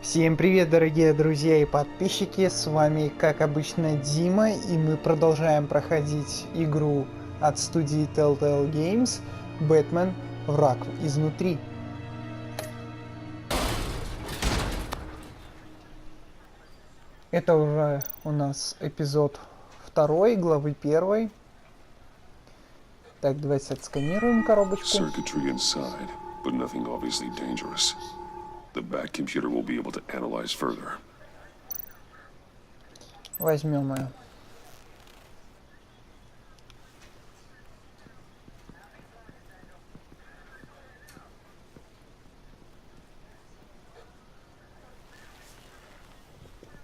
Всем привет, дорогие друзья и подписчики, с вами как обычно Дима, и мы продолжаем проходить игру от студии Telltale Games «Бэтмен. Враг изнутри». Это уже у нас эпизод 2 главы 1. Так, давайте отсканируем коробочку. The back computer will be able to analyze further. Возьмем ее.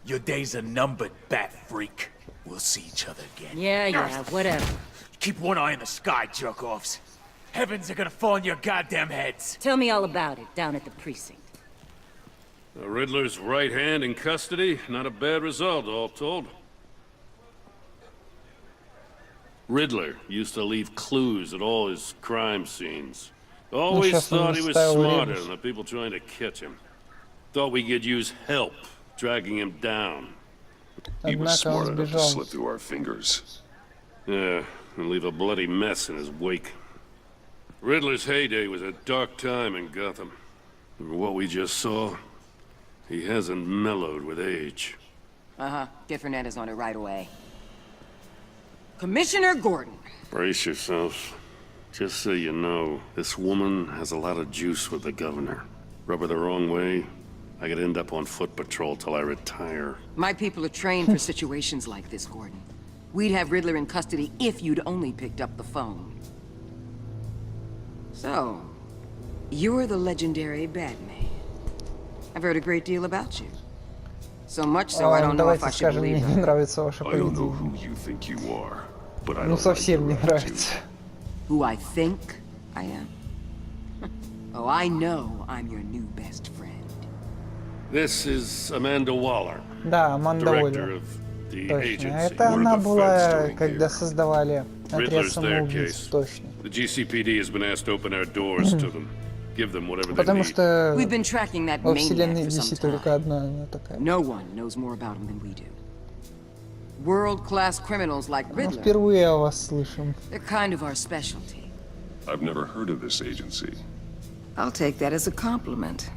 Your days are numbered, bat freak. We'll see each other again. Yeah, whatever. Keep one eye in the sky, jerk-offs. Heavens are gonna fall on your goddamn heads. Tell me all about it down at the precinct. The Riddler's right hand in custody, not a bad result, all told. Riddler used to leave clues at all his crime scenes. Always thought he was smarter than the people trying to catch him. Thought we could use help dragging him down. He was smart enough to slip through our fingers. Yeah, and leave a bloody mess in his wake. Riddler's heyday was a dark time in Gotham. And what we just saw, he hasn't mellowed with age. Get Fernandez on it right away. Commissioner Gordon. Brace yourselves. Just so you know, this woman has a lot of juice with the governor. Rub her the wrong way, I could end up on foot patrol till I retire. My people are trained for situations like this, Gordon. We'd have Riddler in custody if you'd only picked up the phone. So, you're the legendary Batman. I've heard a great deal about you. So much so I don't know if I should believe мне не нравится ваше I don't know поведение. who you think you are, but I Ну don't совсем не like your нравится. Who I think I am? Oh, I know I'm your new best friend. This is Amanda Waller, Да, Аманда director Уоллер. of the Точно. agency. Это What она are the была, feds doing когда here? создавали отряд Riddler's their самоубийц. case. Точно. The GCPD has been asked to open our doors to them. Give them whatever they Потому need. что We've been tracking that во maniac вселенной for DC some только time. одна она такая. No one knows more about him than we do. World-class criminals like Ну, Riddler, впервые о вас слышим. they're kind of our specialty. I've never heard of this agency. I'll take that as a compliment.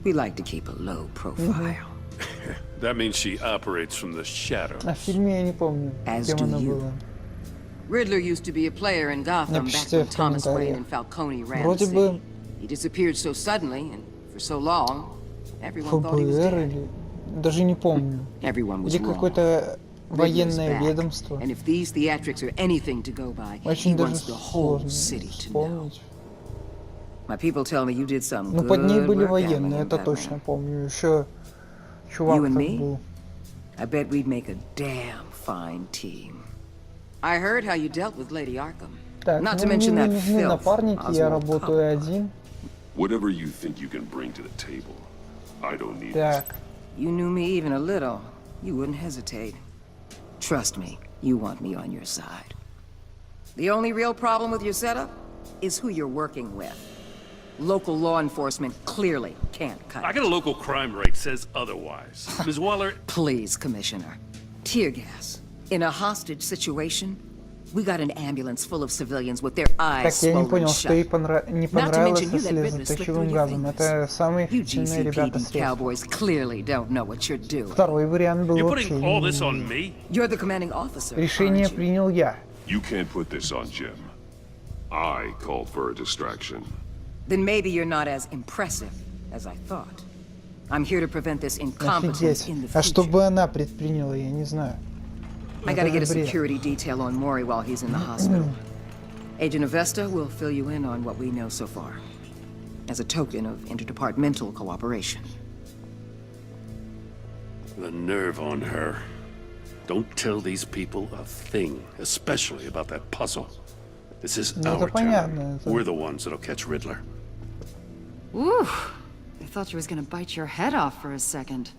We like to keep a low profile. That means she operates from the shadows. А в фильме я не помню, As кем do она you. была. Riddler used to be a player in Gotham back Напишите when в Thomas Wayne комментариях. and Falcone ran the Вроде city. бы He disappeared so suddenly and for so long, everyone thought he was ФБР dead. или... Даже не помню. Everyone was Или wrong. какое-то Riddler's военное back. ведомство. And if these theatrics are anything to go by, he Очень даже wants the whole сложно city to know. вспомнить. My people tell me you did some Ну, под ней good были work военные, handling это Batman. точно помню. Еще чувак You and как me? был. I bet we'd make a damn fine team. I heard how you dealt with Lady Arkham. Так, Not ну, to mention мне that не нужны filth, напарники, я Oswald работаю Cobb. один. Whatever you think you can bring to the table, I don't need it. Так, You knew me even a little, you wouldn't hesitate. Trust me, you want me on your side. The only real problem with your setup is who you're working with. Local law enforcement clearly can't cut I it. got a local crime rate says otherwise. Ms. Waller, Please, Commissioner. Tear gas. In a hostage situation, we got an ambulance full of civilians with their так eyes я не swollen понял, что ей shut. не Not to понравилось mention you let Riddler slip through слезоточивым your газом. fingers. Это самые You эффективные ребята GCPD средства. cowboys clearly don't know what you're doing. Второй вариант был you're вообще putting all this не- on me? You're the commanding officer, Решение aren't you? принял я. You can't put this on Jim. I called for a distraction. Then maybe you're not as impressive as I thought. I'm here to prevent this incompetence Офигеть. in the А что future. бы она предприняла, я не знаю. I gotta get a Это бред. security detail on Maury while he's in the hospital. Agent Avesta will fill you in on what we know so far, as a token of interdepartmental cooperation. The nerve on her. Don't tell these people a thing, especially about that puzzle. This is Ну, это our понятно, town. это- We're the ones that'll catch Riddler. Ooh, I thought you was gonna bite your head off for a second.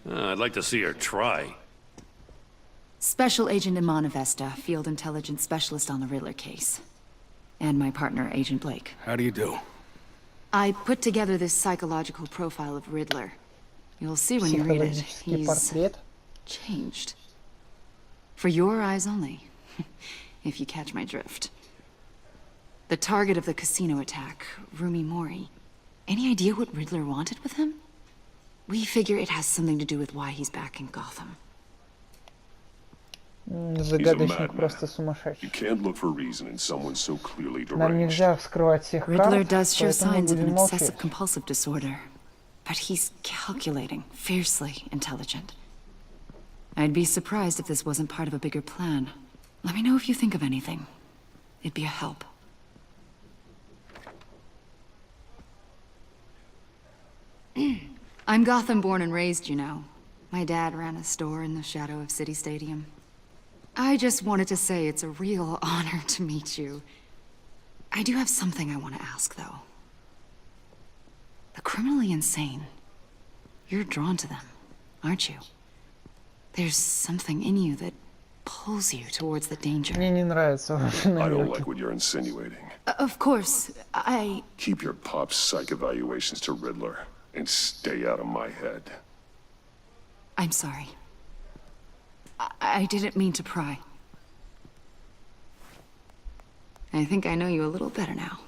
I'd like to see her try. Special Agent Iman Avesta, Field Intelligence Specialist on the Riddler case. And my partner, Agent Blake. How do you do? I put together this psychological profile of Riddler. You'll see when you read it. Психологический He's портрет. changed. For your eyes only, if you catch my drift. The target of the casino attack, Rumi Mori. Any idea what Riddler wanted with him? We figure it has something to do with why he's back in Gotham. Загадочник просто You сумасшедший. can't look for reason in someone so clearly Нам deranged. нельзя вскрывать всех Riddler карт, does show поэтому signs of an будем молчать. obsessive-compulsive disorder. But he's calculating, fiercely intelligent. I'd be surprised if this wasn't part of a bigger plan. Let me know if you think of anything. It'd be a help. I'm Gotham born and raised, you know. My dad ran a store in the shadow of City Stadium. I just wanted to say it's a real honor to meet you. I do have something I want to ask, though. The criminally insane. You're drawn to them, aren't you? There's something in you that pulls you towards the danger. Мне не нравятся ваши I don't намеки. like what you're insinuating. Of course, Keep your pop psych evaluations to Riddler and stay out of my head. I'm sorry. I didn't mean to pry. I think I know you a little better now.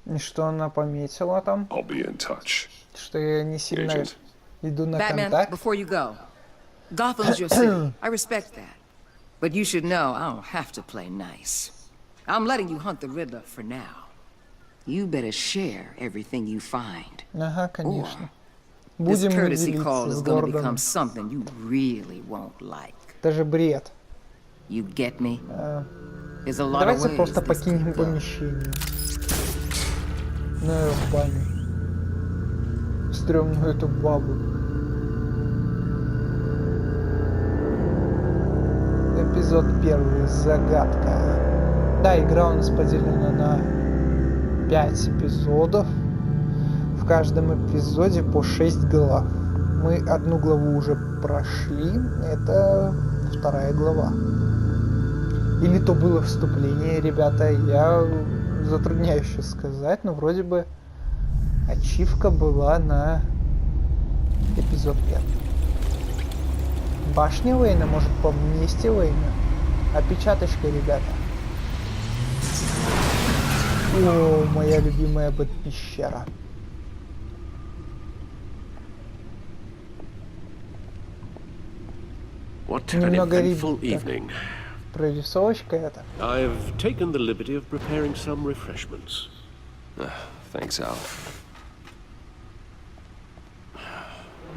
И что она пометила там? I'll be in touch. Что я не сильно Agent. иду на Batman, контакт? before you go, Gotham's your city. I respect that. But you should know I don't have to play nice. I'm letting you hunt the Riddler for now. You better share everything you find. Ага, конечно. This Будем courtesy call делиться is с gonna Гордоном. become something you really won't like. Это же бред. You get me? There's a lot of Давайте ways просто this покинем could go. помещение. Ну и в баню. Стрёмную эту бабу. Эпизод 1. Загадка. Да, игра у нас поделена на 5 эпизодов. В каждом эпизоде по 6 глав. Мы одну главу уже прошли. Это 2 глава. Или то было вступление, ребята. Я затрудняюсь сейчас сказать, но вроде бы ачивка была на эпизод 5. Башня Уэйна, может, по месте Уэйна? Опечаточка, ребята. О, моя любимая бэт-пещера. What an Немного eventful ребят. evening. Прорисовочка это. I've taken the liberty of preparing some refreshments. Thanks, Al.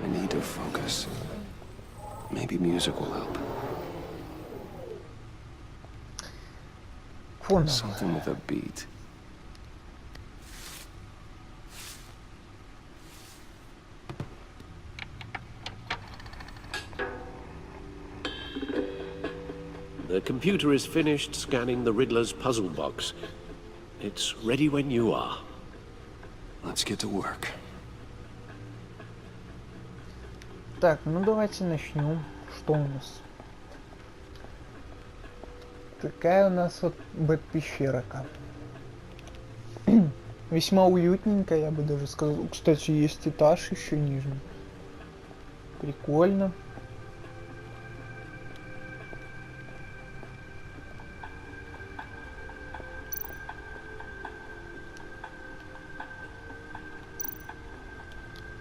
I need to focus. Maybe music will help. Фон. Something with a beat. The computer is finished scanning the Riddler's puzzle box. It's ready when you are. Let's get to work. Так, ну давайте начнем. Что у нас? Такая у нас вот бэт-пещерка. Весьма уютненькая, я бы даже сказал. Кстати, есть этаж еще нижний. Прикольно.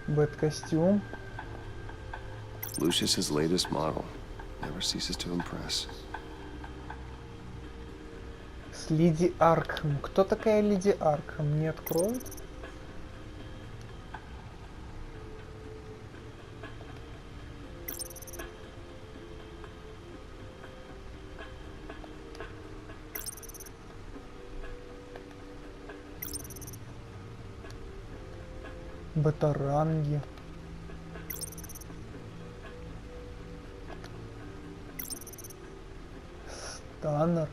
Бэт-костюм. Lucius's latest model. Never ceases to impress. С Леди Аркхэм. Кто такая Леди Аркхэм? Не откроют? Батаранги. Станнер.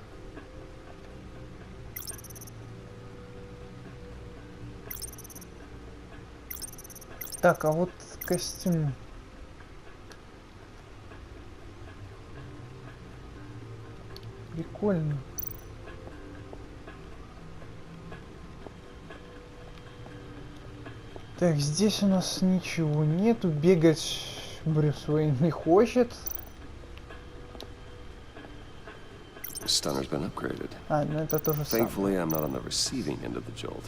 Так, а вот костюм. Прикольно. Так, здесь у нас ничего нету. Бегать Брюс Уэйн не хочет. Stunner's been upgraded. А, ну это тоже самое. Thankfully, I'm not on the receiving end of the jolt.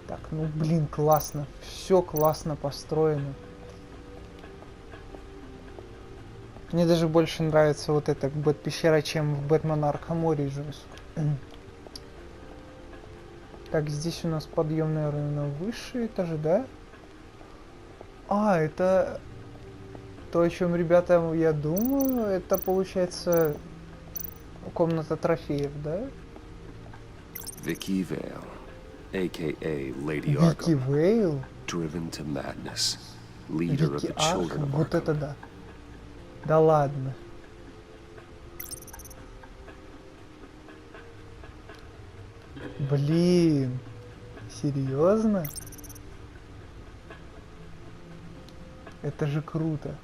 Так, ну блин, классно. Все классно построено. Мне даже больше нравится вот эта Бэт-пещера, чем в Бэтмен Арkham Origins. Так, здесь у нас подъем, наверное, на высшие этажи, да? А, это то, о чем, ребята, я думаю, это получается комната трофеев, да? Vicky Vale, a.k.a. Lady Вики Arkham, Вейл, driven to madness, leader of Вики the children Арkham, of вот это Arkham. да. Да ладно. Блин, серьезно? Это же круто.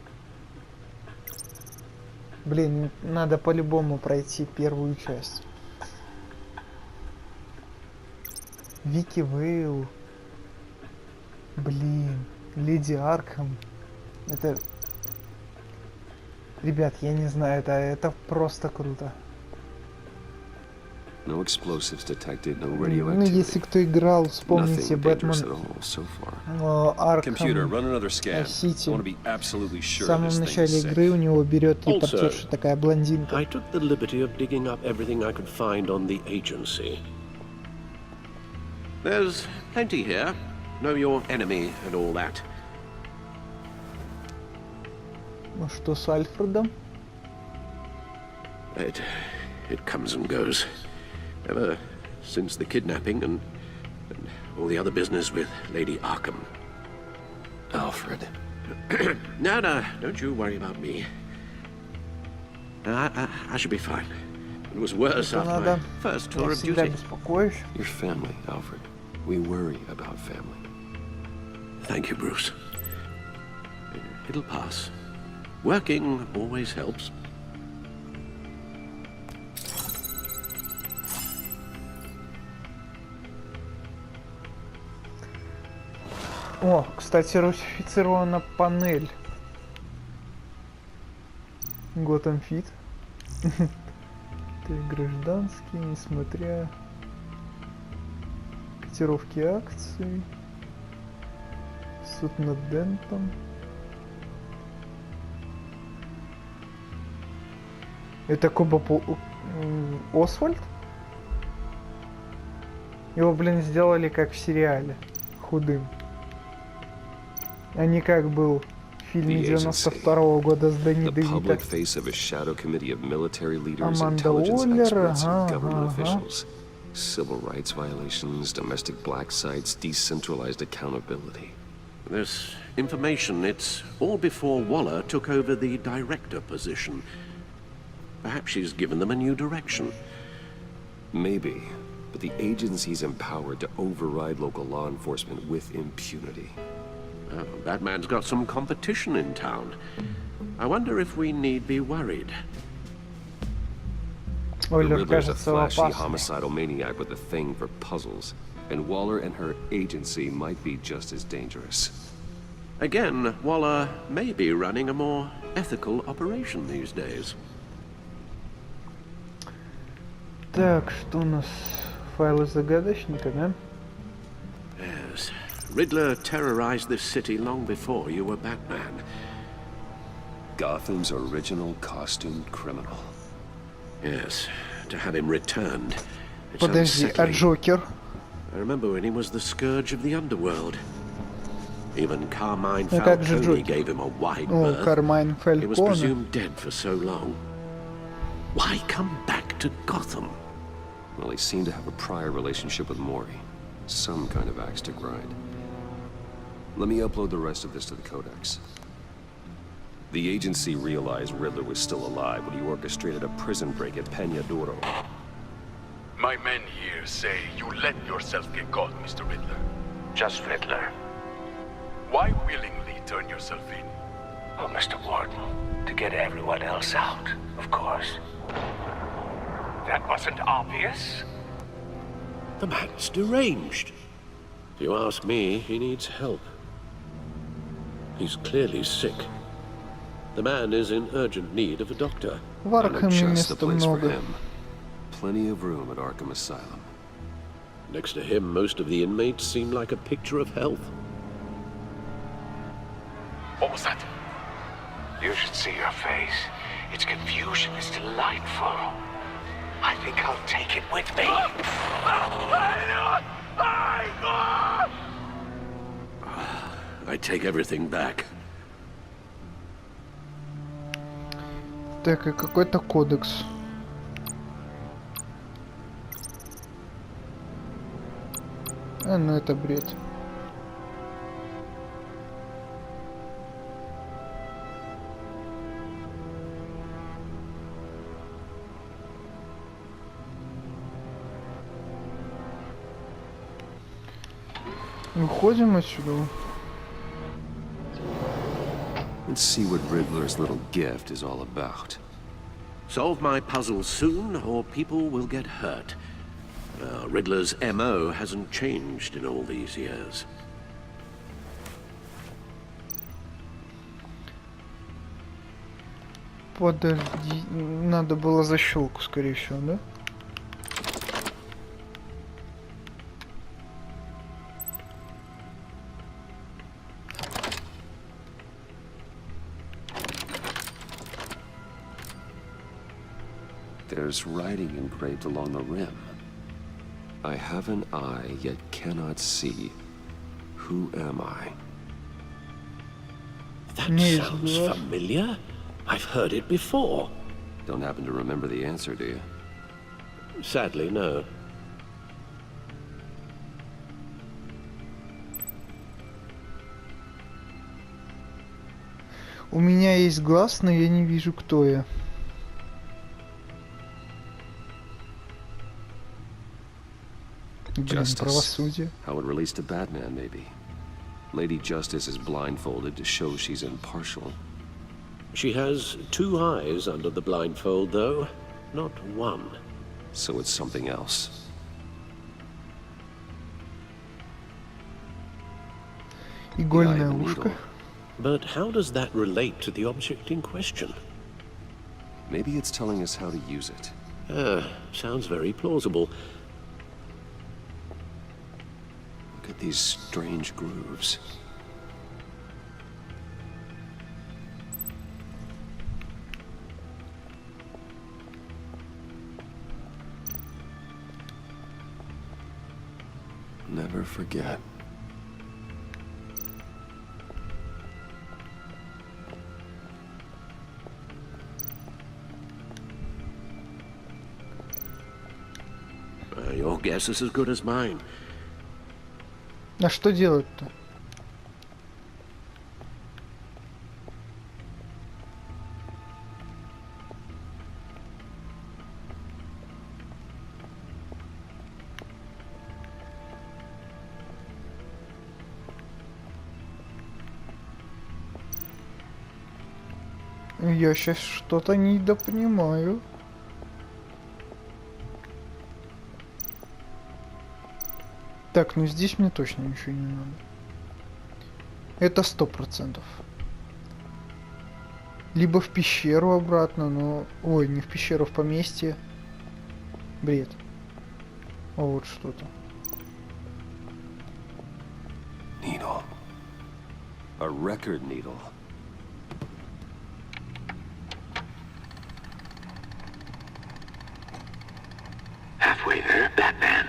Блин, надо по-любому пройти первую часть. Вики Вейл. Блин, Леди Аркхам. Это... Ребят, я не знаю, это просто круто. No explosives detected, no Ну, radioactivity. если кто играл, вспомните Nothing Бэтмен dangerous at all so far. Computer, Аркхам run another scan. I Сити. want to be absolutely В sure самом this thing начале is safe. игры у него берет Also, репортерша, такая блондинка. I took the liberty of digging up everything I could find on the agency. There's plenty here. Know your enemy and all that. Ну что с Альфредом? It comes and goes. Ever since the kidnapping and all the other business with Lady Arkham. Alfred. No, don't you worry about me. I should be fine. It was worse Это after надо. my first tour Я of всегда duty. беспокоюсь. Your family, Alfred. We worry about family. Thank you, Bruce. It'll pass. Working always helps. О, кстати, русифицирована панель. Готэм Фит. Ты гражданский, несмотря котировки акций. Суд над Дентом. Это Освальд? Его, блин, сделали как в сериале. Худым. А не как был в фильме 92-го года с Дэнни Девито. Аманда Уоллер, Civil rights violations, domestic black sites, decentralized accountability. This information, it's all before Waller took over the director position. Perhaps she's given them a new direction. Maybe, but the agency's empowered to override local law enforcement with impunity. Oh, that man's got some competition in town. I wonder if we need be worried. The Уоллер Riddler's a кажется flashy опасной. homicidal maniac with a thing for puzzles, and Waller and her agency might be just as dangerous. Again, Waller may be running a more ethical operation these days. Так, что у нас? Файлы загадочника, да? Yes. Riddler terrorized this city long before you were Batman. Gotham's original costumed criminal. Yes, to have him returned. It's Подожди, а unsettling. Джокер? I remember when he was the scourge of the underworld. Even Carmine Ну как же Falcone Джокер? gave him a wide О, berth. Кармайн He was Фальконе. presumed dead for so long. Why come back to Gotham? Well, he seemed to have a prior relationship with Maury. Some kind of axe to grind. Let me upload the rest of this to the Codex. The agency realized Riddler was still alive when he orchestrated a prison break at Peña Duro. My men here say you let yourself get caught, Mr. Riddler. Just Riddler. Why willingly turn yourself in? Oh, Mr. Warden, to get everyone else out, of course. That wasn't obvious. The man's deranged. If you ask me, he needs help. He's clearly sick. The man is in urgent need of a doctor. В Арkhаме места много. Plenty of room at Arkham Asylum. Next to him, most of the inmates seem like a picture of health. What was that? You should see your face. Its confusion is delightful. I think I'll take it with me. I take everything back. Так, и какой-то кодекс. Ну это бред. Выходим отсюда. Let's see what Riddler's little gift is all about. Solve my puzzle soon, or people will get hurt. Riddler's MO hasn't changed in all these years. Подожди, надо было защелку, скорее всего, да? There's writing engraved along the rim. I have an eye, yet cannot see. Who am I? That sounds familiar. I've heard it before. Don't happen to remember the answer, do you? Sadly, no. У меня есть глаз, но я не вижу, кто я. Justice. How it relates to Batman, maybe. Lady Justice is blindfolded to show she's impartial. She has two eyes under the blindfold, though, not one. So it's something else. Игольное ушко. But how does that relate to the object in question? Maybe it's telling us how to use it. Sounds very plausible. Look at these strange grooves. Never forget. Your guess is as good as mine. А что делать-то? Я сейчас что-то недопонимаю. Так, ну здесь мне точно ничего не надо. Это 100%. Либо в пещеру обратно, но... Ой, не в пещеру, в поместье. Бред. А вот что-то. Needle. A record needle. Halfway there, Batman.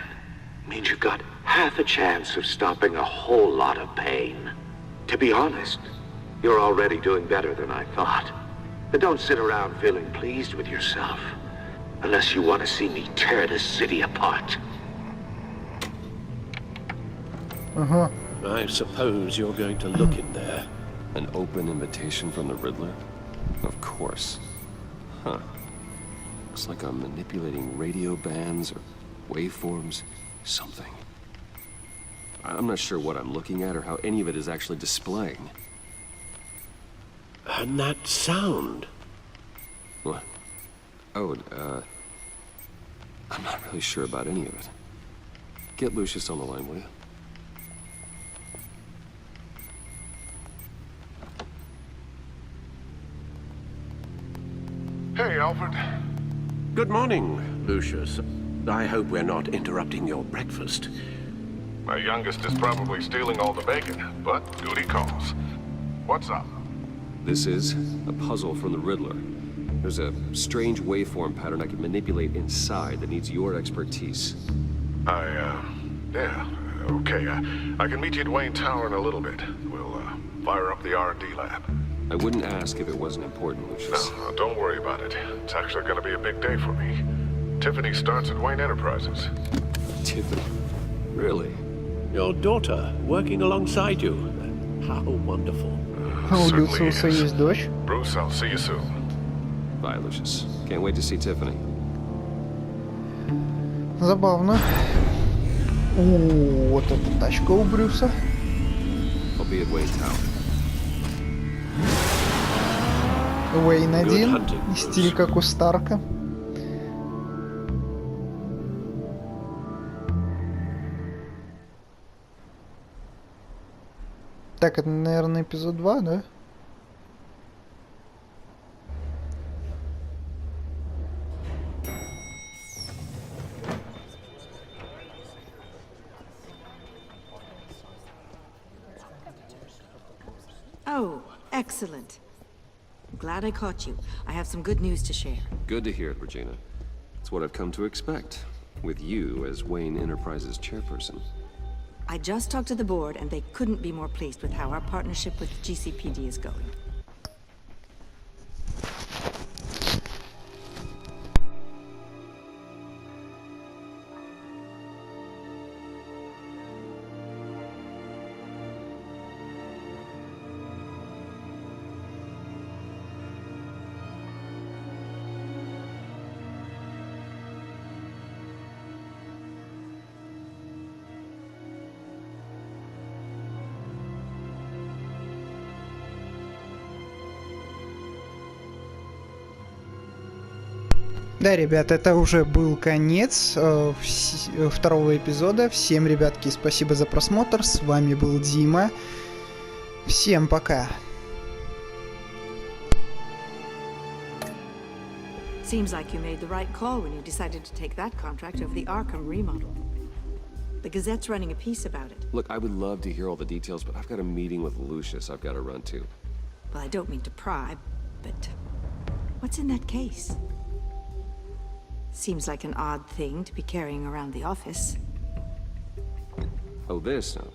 Means you've got half a chance of stopping a whole lot of pain. To be honest, you're already doing better than I thought. But don't sit around feeling pleased with yourself. Unless you want to see me tear this city apart. I suppose you're going to look in there. An open invitation from the Riddler? Of course. Huh. Looks like I'm manipulating radio bands or waveforms. Something. I'm not sure what I'm looking at or how any of it is actually displaying. And that sound. What? Oh, I'm not really sure about any of it. Get Lucius on the line, will you? Hey, Alfred. Good morning, Lucius. I hope we're not interrupting your breakfast. My youngest is probably stealing all the bacon, but duty calls. What's up? This is a puzzle from the Riddler. There's a strange waveform pattern I can manipulate inside that needs your expertise. Yeah, okay. I can meet you at Wayne Tower in a little bit. We'll, fire up the R&D lab. I wouldn't ask if it wasn't important, Lucius. No, don't worry about it. It's actually gonna be a big day for me. Tiffany starts at Wayne Enterprises. Tiffany? Really? Your daughter working alongside you. How wonderful. У Люциуса есть дочь. Bruce, I'll see you soon. Bye, Lucius. Can't wait to see Tiffany. Забавно. О, вот эта тачка у Брюса. I'll be at Wayne Tower. Уэйн 1, стиль как у Старка. Так, это, наверное, эпизод 2, да? Oh, excellent. Glad I caught you. I have some good news to share. Good to hear it, Regina. It's what I've come to expect, with you as Wayne Enterprises chairperson. I just talked to the board, and they couldn't be more pleased with how our partnership with GCPD is going. Да, ребят, это уже был конец второго эпизода. Всем, ребятки, спасибо за просмотр. С вами был Дима. Всем пока. Seems like you made the right call when you decided to take that contract over the Arkham remodel. The Gazette's running a piece about it. Look, I would love to hear all the details, but I've got a meeting with Lucius I've got to run to. Well, I don't mean to pry, but what's in that case? Seems like an odd thing to be carrying around the office. Oh, this? No.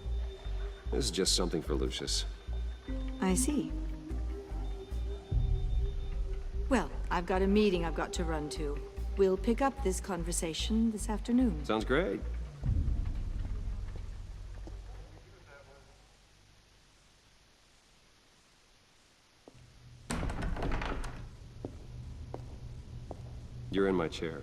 This is just something for Lucius. I see. Well, I've got a meeting I've got to run to. We'll pick up this conversation this afternoon. Sounds great. You're in my chair.